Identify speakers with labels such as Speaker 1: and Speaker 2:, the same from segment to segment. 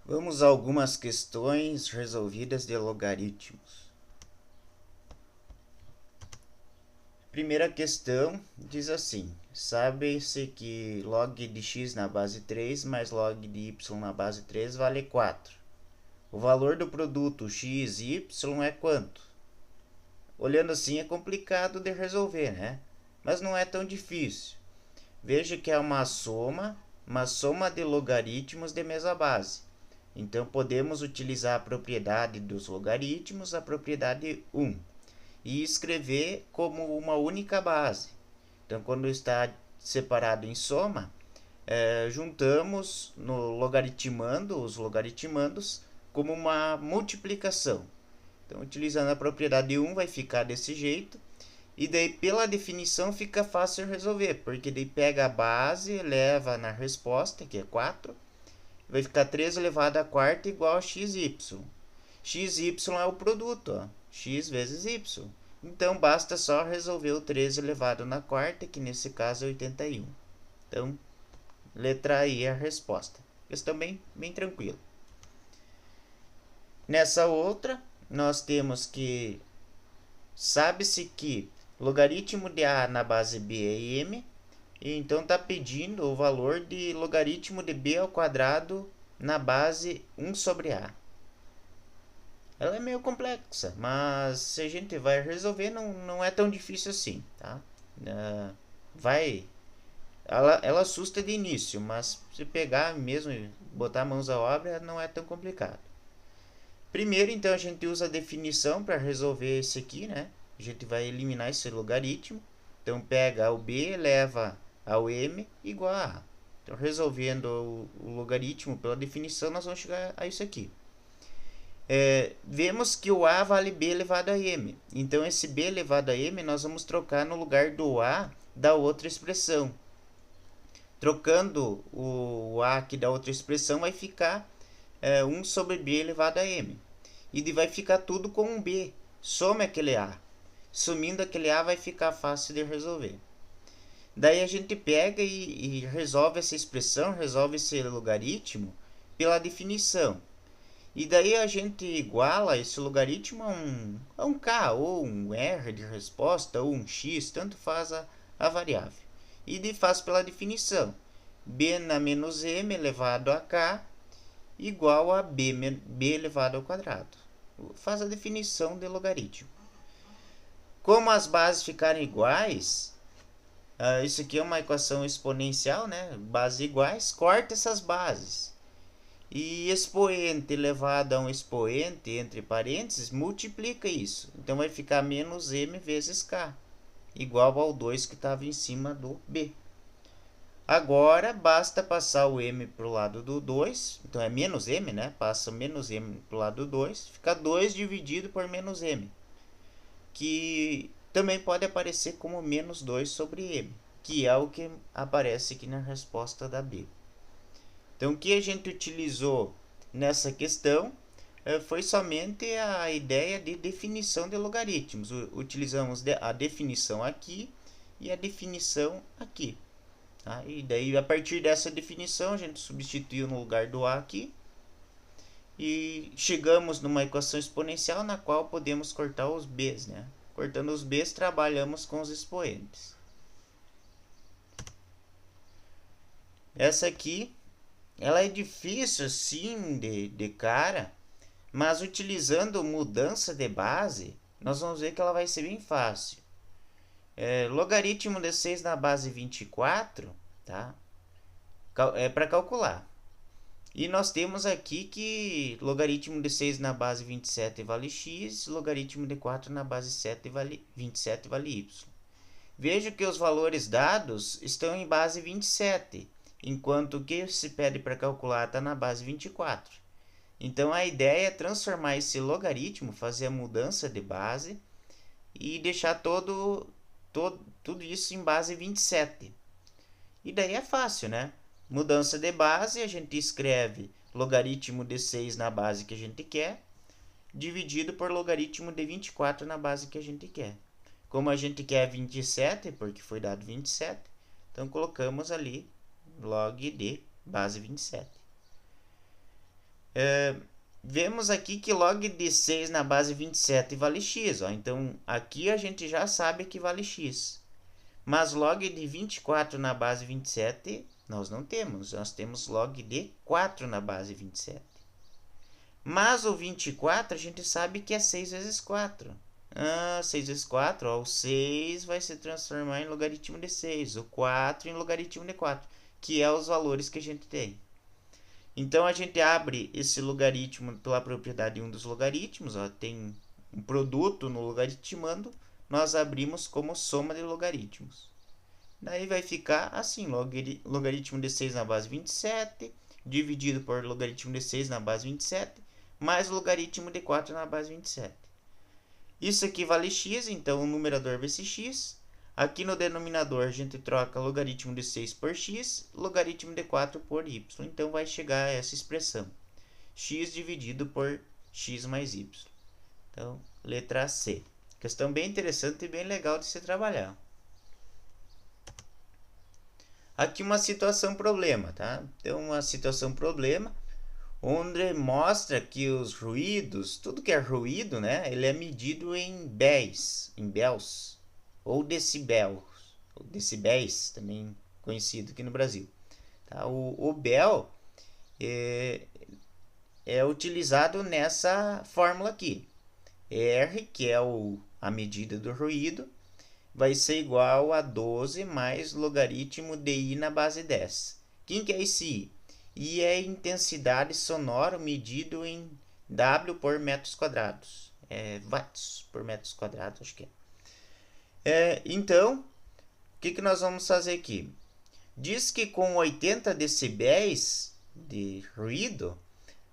Speaker 1: Vamos a algumas questões resolvidas de logaritmos. Primeira questão diz assim: sabe-se que log de x na base 3 mais log de y na base 3 vale 4. O valor do produto x e y é quanto? Olhando assim é complicado de resolver, né? Mas não é tão difícil. Veja que é uma soma de logaritmos de mesma base. Então podemos utilizar a propriedade dos logaritmos, a propriedade 1, e escrever como uma única base. Então, quando está separado em soma, juntamos no logaritmando os logaritmandos como uma multiplicação. Então, utilizando a propriedade 1 vai ficar desse jeito. E daí, pela definição, fica fácil resolver, porque daí pega a base, eleva na resposta, que é 4, vai ficar 3 elevado à quarta igual a xy. Xy é o produto, ó, x vezes y. Então, basta só resolver o 3 elevado na quarta, que nesse caso é 81. Então, letra I é a resposta. Questão bem tranquila. Nessa outra, nós temos que sabe-se que logaritmo de A na base B é m, e então está pedindo o valor de logaritmo de B ao quadrado na base 1 sobre A. Ela é meio complexa, mas se a gente vai resolver, não é tão difícil assim, tá? Ela assusta de início, mas se pegar mesmo e botar mãos à obra, não é tão complicado. Primeiro, então, a gente usa a definição para resolver esse aqui, né? A gente vai eliminar esse logaritmo. Então, pega o b, eleva ao m igual a a. Então, resolvendo o logaritmo pela definição, nós vamos chegar a isso aqui. Vemos que o a vale b elevado a m. Então, esse b elevado a m nós vamos trocar no lugar do a da outra expressão. Trocando o a aqui da outra expressão, vai ficar 1 sobre b elevado a m. E vai ficar tudo com um b. Some aquele a. Sumindo aquele a, vai ficar fácil de resolver. Daí a gente pega e resolve essa expressão, resolve esse logaritmo pela definição. E daí a gente iguala esse logaritmo a um k, ou um r de resposta, ou um x, tanto faz a variável. E faz pela definição. B na menos m elevado a k igual a b elevado ao quadrado. Faz a definição de logaritmo. Como as bases ficarem iguais, isso aqui é uma equação exponencial, né? Bases iguais, corta essas bases. E expoente elevado a um expoente entre parênteses, multiplica isso. Então vai ficar menos m vezes k, igual ao 2 que estava em cima do b. Agora, basta passar o m para o lado do 2. Então, é menos m, né? Passa menos m para o lado do 2. Fica 2 dividido por menos m. Que também pode aparecer como menos 2 sobre m. Que é o que aparece aqui na resposta da B. Então, o que a gente utilizou nessa questão foi somente a ideia de definição de logaritmos. Utilizamos a definição aqui e a definição aqui. Tá? E daí, a partir dessa definição, a gente substituiu no lugar do a aqui. E chegamos numa equação exponencial na qual podemos cortar os b's, né? Cortando os b's, trabalhamos com os expoentes. Essa aqui, ela é difícil sim de cara, mas utilizando mudança de base, nós vamos ver que ela vai ser bem fácil. Logaritmo de 6 na base 24, tá? É para calcular. E nós temos aqui que logaritmo de 6 na base 27 vale x, logaritmo de 4 na base 27 vale y. Veja que os valores dados estão em base 27, enquanto o que se pede para calcular está na base 24. Então, a ideia é transformar esse logaritmo, fazer a mudança de base e deixar tudo isso em base 27. E daí é fácil, né? Mudança de base, a gente escreve logaritmo de 6 na base que a gente quer, dividido por logaritmo de 24 na base que a gente quer. Como a gente quer 27, porque foi dado 27, então colocamos ali log de base 27. Vemos aqui que log de 6 na base 27 vale x. Ó. Então, aqui a gente já sabe que vale x. Mas log de 24 na base 27, nós não temos. Nós temos log de 4 na base 27. Mas o 24, a gente sabe que é 6 vezes 4. 6 vezes 4, ó, o 6 vai se transformar em logaritmo de 6. O 4 em logaritmo de 4, que é os valores que a gente tem. Então, a gente abre esse logaritmo pela propriedade de um dos logaritmos. Ó, tem um produto no logaritmando. Nós abrimos como soma de logaritmos. Daí vai ficar assim, logaritmo de 6 na base 27, dividido por logaritmo de 6 na base 27, mais logaritmo de 4 na base 27. Isso aqui vale x, então o numerador vai ser x. Aqui no denominador a gente troca logaritmo de 6 por x, logaritmo de 4 por y. Então vai chegar a essa expressão, x dividido por x mais y. Então, letra C. Questão bem interessante e bem legal de se trabalhar. Aqui uma situação problema, tá? Então, uma situação problema, onde mostra que os ruídos, tudo que é ruído, né? Ele é medido em bels, ou decibéis, também conhecido aqui no Brasil. Tá? O bel é utilizado nessa fórmula aqui. R, que é a medida do ruído, vai ser igual a 12 mais logaritmo de I na base 10. Quem que é esse I? I é a intensidade sonora medido em W por metros quadrados. Watts por metros quadrados, acho que é. Então, o que nós vamos fazer aqui? Diz que com 80 decibéis de ruído,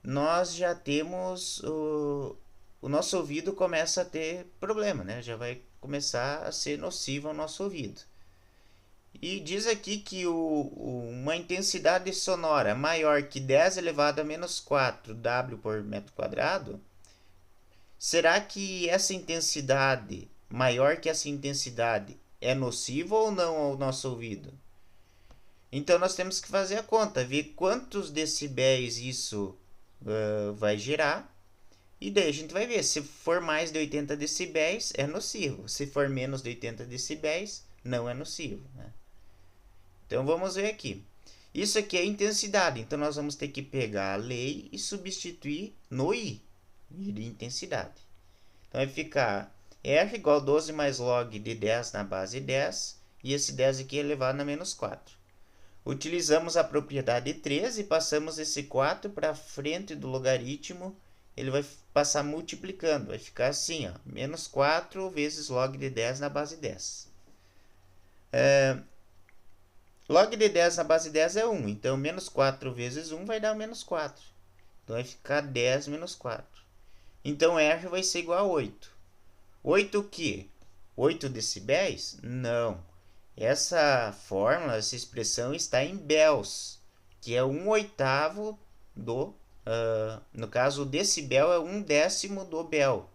Speaker 1: nós já temos o nosso ouvido começa a ter problema, né? Já vai começar a ser nocivo ao nosso ouvido. E diz aqui que uma intensidade sonora maior que 10 elevado a menos 4 W por metro quadrado, será que essa intensidade, maior que essa intensidade, é nociva ou não ao nosso ouvido? Então, nós temos que fazer a conta, ver quantos decibéis isso vai gerar. E daí a gente vai ver, se for mais de 80 decibéis, é nocivo. Se for menos de 80 decibéis, não é nocivo. Né? Então, vamos ver aqui. Isso aqui é intensidade. Então, nós vamos ter que pegar a lei e substituir no I, de intensidade. Então, vai ficar R igual a 12 mais log de 10 na base 10. E esse 10 aqui é elevado a menos 4. Utilizamos a propriedade 13 e passamos esse 4 para frente do logaritmo. Ele vai passar multiplicando, vai ficar assim, ó, menos 4 vezes log de 10 na base 10. Log de 10 na base 10 é 1, então menos 4 vezes 1 vai dar menos 4. Então vai ficar 10 menos 4. Então R vai ser igual a 8. 8 o quê? 8 decibéis? Não. Essa fórmula, essa expressão está em bels, que é 1/8 do... no caso, o decibel é 1/10 do bel.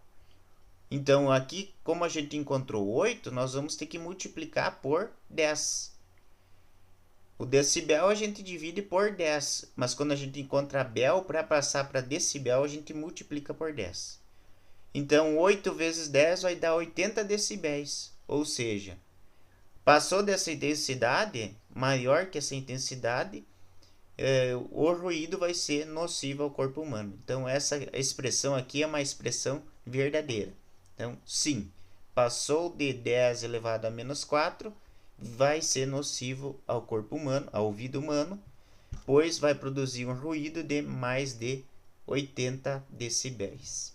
Speaker 1: Então, aqui, como a gente encontrou 8, nós vamos ter que multiplicar por 10. O decibel a gente divide por 10, mas quando a gente encontra bel, para passar para decibel, a gente multiplica por 10. Então, 8 vezes 10 vai dar 80 decibéis, ou seja, passou dessa intensidade, maior que essa intensidade, o ruído vai ser nocivo ao corpo humano. Então, essa expressão aqui é uma expressão verdadeira. Então, sim, passou de 10 elevado a menos 4, vai ser nocivo ao corpo humano, ao ouvido humano, pois vai produzir um ruído de mais de 80 decibéis.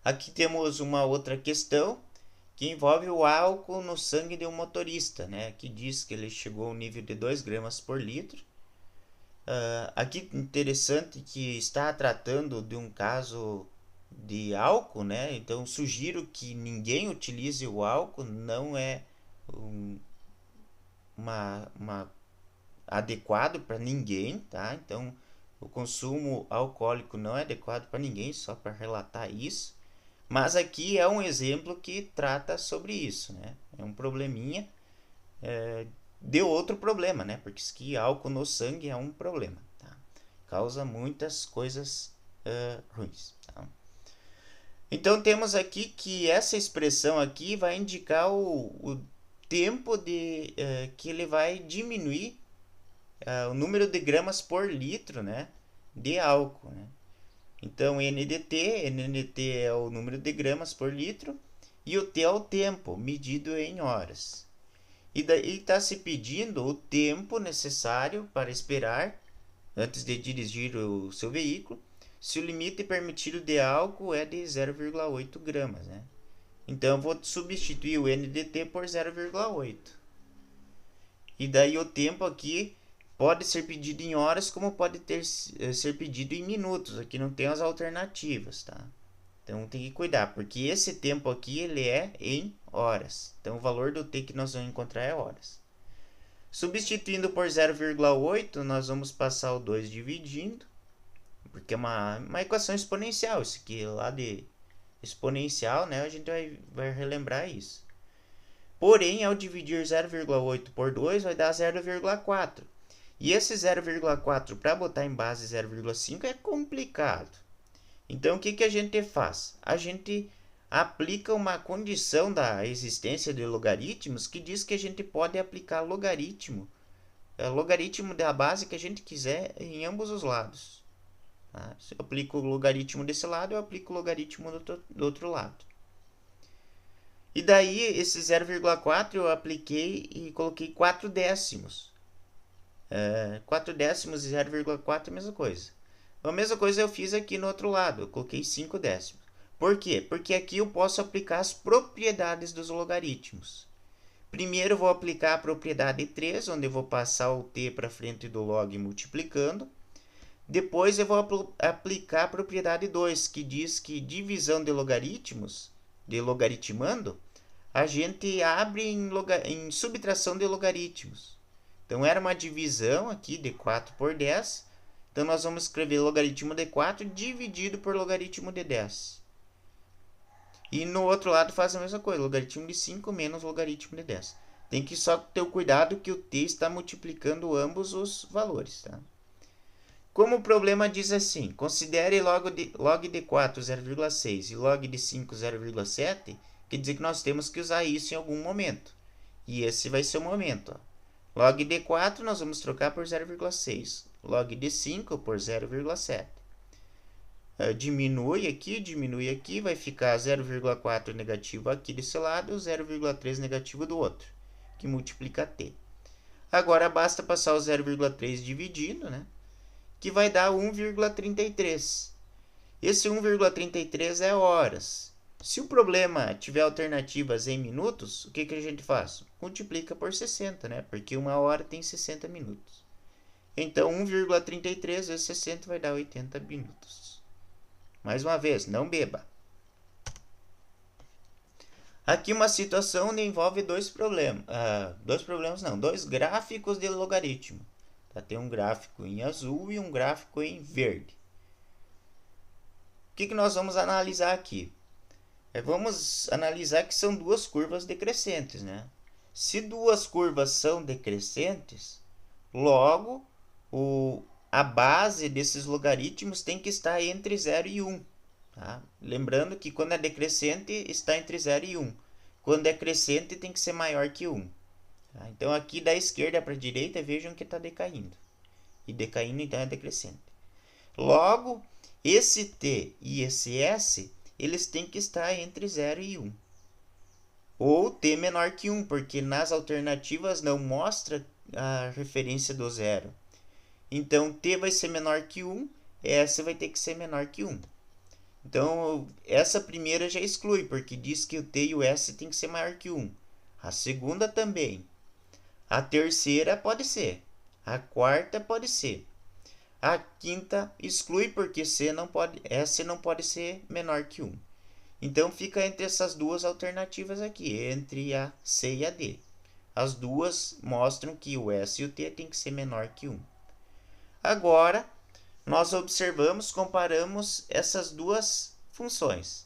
Speaker 1: Aqui temos uma outra questão que envolve o álcool no sangue de um motorista, né? Que diz que ele chegou ao nível de 2 gramas por litro. Aqui interessante que está tratando de um caso de álcool, né? Então sugiro que ninguém utilize o álcool, não é adequado para ninguém, tá? Então o consumo alcoólico não é adequado para ninguém, só para relatar isso. Mas aqui é um exemplo que trata sobre isso, né? É um probleminha de outro problema, né? Porque que álcool no sangue é um problema, tá? causa muitas coisas ruins. Tá? Então temos aqui que essa expressão aqui vai indicar o tempo que ele vai diminuir o número de gramas por litro, né, de álcool, né? Então NDT é o número de gramas por litro e o T é o tempo medido em horas. E daí está se pedindo o tempo necessário para esperar antes de dirigir o seu veículo, se o limite permitido de álcool é de 0,8 gramas, né? Então eu vou substituir o NDT por 0,8. E daí o tempo aqui pode ser pedido em horas, como pode ser pedido em minutos. Aqui não tem as alternativas, tá? Então tem que cuidar, porque esse tempo aqui ele é em horas. Então o valor do T que nós vamos encontrar é horas. Substituindo por 0,8, nós vamos passar o 2 dividindo, porque é uma equação exponencial. Isso aqui lá de exponencial, né? A gente vai relembrar isso. Porém, ao dividir 0,8 por 2, vai dar 0,4. E esse 0,4 para botar em base 0,5 é complicado. Então, o que a gente faz? A gente aplica uma condição da existência de logaritmos que diz que a gente pode aplicar logaritmo da base que a gente quiser em ambos os lados. Tá? Se eu aplico o logaritmo desse lado, eu aplico o logaritmo do outro lado. E daí, esse 0,4 eu apliquei e coloquei 4 décimos. 4 décimos e 0,4 é a mesma coisa. A mesma coisa eu fiz aqui no outro lado, eu coloquei 5 décimos. Por quê? Porque aqui eu posso aplicar as propriedades dos logaritmos. Primeiro eu vou aplicar a propriedade 3, onde eu vou passar o t para frente do log multiplicando. Depois eu vou aplicar a propriedade 2, que diz que divisão de logaritmos, de logaritmando, a gente abre em subtração de logaritmos. Então era uma divisão aqui de 4 por 10. Então nós vamos escrever logaritmo de 4 dividido por logaritmo de 10. E no outro lado faz a mesma coisa, logaritmo de 5 menos logaritmo de 10. Tem que só ter o cuidado que o t está multiplicando ambos os valores. Tá? Como o problema diz assim, considere log de 4 0,6 e log de 5 0,7, quer dizer que nós temos que usar isso em algum momento. E esse vai ser o momento. Ó. Log de 4 nós vamos trocar por 0,6. Log de 5 por 0,7. Diminui aqui, vai ficar 0,4 negativo aqui desse lado e 0,3 negativo do outro, que multiplica t. Agora basta passar o 0,3 dividindo, né? Que vai dar 1,33. Esse 1,33 é horas. Se o problema tiver alternativas em minutos, o que a gente faz? Multiplica por 60, né? Porque uma hora tem 60 minutos. Então, 1,33 vezes 60 vai dar 80 minutos. Mais uma vez, não beba. Aqui uma situação onde envolve dois gráficos de logaritmo. Tá? Tem um gráfico em azul e um gráfico em verde. O que nós vamos analisar aqui? Vamos analisar que são duas curvas decrescentes, né? Se duas curvas são decrescentes, logo a base desses logaritmos tem que estar entre 0 e 1. Tá? Lembrando que quando é decrescente está entre 0 e 1. Quando é crescente tem que ser maior que 1. Tá? Então aqui da esquerda para a direita vejam que está decaindo. E decaindo então é decrescente. Logo, esse t e esse s eles têm que estar entre 0 e 1. Ou t menor que 1, porque nas alternativas não mostra a referência do zero. Então, t vai ser menor que 1, s vai ter que ser menor que 1. Então, essa primeira já exclui, porque diz que o t e o s tem que ser maior que 1. A segunda também. A terceira pode ser. A quarta pode ser. A quinta exclui porque S não pode ser menor que 1. Então, fica entre essas duas alternativas aqui, entre a C e a D. As duas mostram que o S e o T tem que ser menor que 1. Agora, nós comparamos essas duas funções.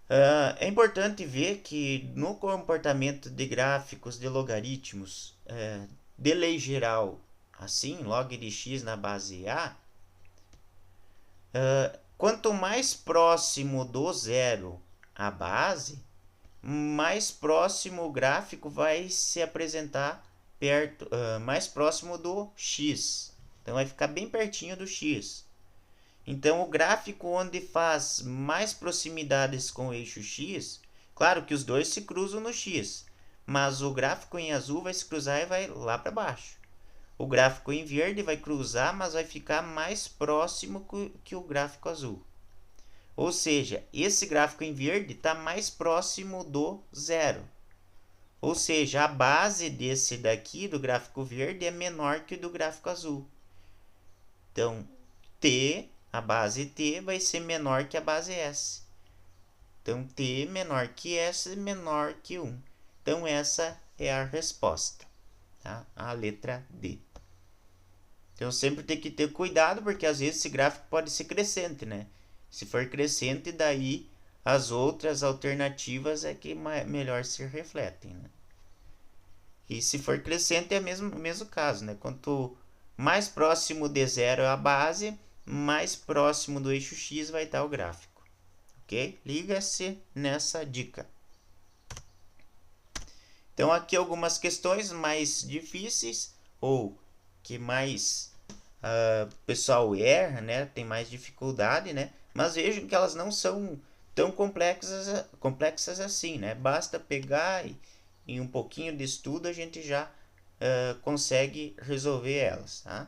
Speaker 1: É importante ver que no comportamento de gráficos de logaritmos, de lei geral, assim, log de x na base A, quanto mais próximo do zero a base, mais próximo o gráfico vai se apresentar perto, mais próximo do x. Então vai ficar bem pertinho do x. Então o gráfico onde faz mais proximidades com o eixo x, claro que os dois se cruzam no x, mas o gráfico em azul vai se cruzar e vai lá para baixo. O gráfico em verde vai cruzar, mas vai ficar mais próximo que o gráfico azul. Ou seja, esse gráfico em verde está mais próximo do zero. Ou seja, a base desse daqui, do gráfico verde, é menor que o do gráfico azul. Então, t, a base t, vai ser menor que a base s. Então, t menor que s, menor que 1. Então, essa é a resposta. Tá? A letra D. Então, sempre tem que ter cuidado, porque às vezes esse gráfico pode ser crescente, né? Se for crescente, daí as outras alternativas é que melhor se refletem, né? E se for crescente é o mesmo caso, né? Quanto mais próximo de zero a base, mais próximo do eixo x vai estar o gráfico. Ok? Liga-se nessa dica. Então aqui algumas questões mais difíceis ou que mais o pessoal erra, né? Tem mais dificuldade, né? Mas vejam que elas não são tão complexas assim, né? Basta pegar e em um pouquinho de estudo a gente já consegue resolver elas, tá?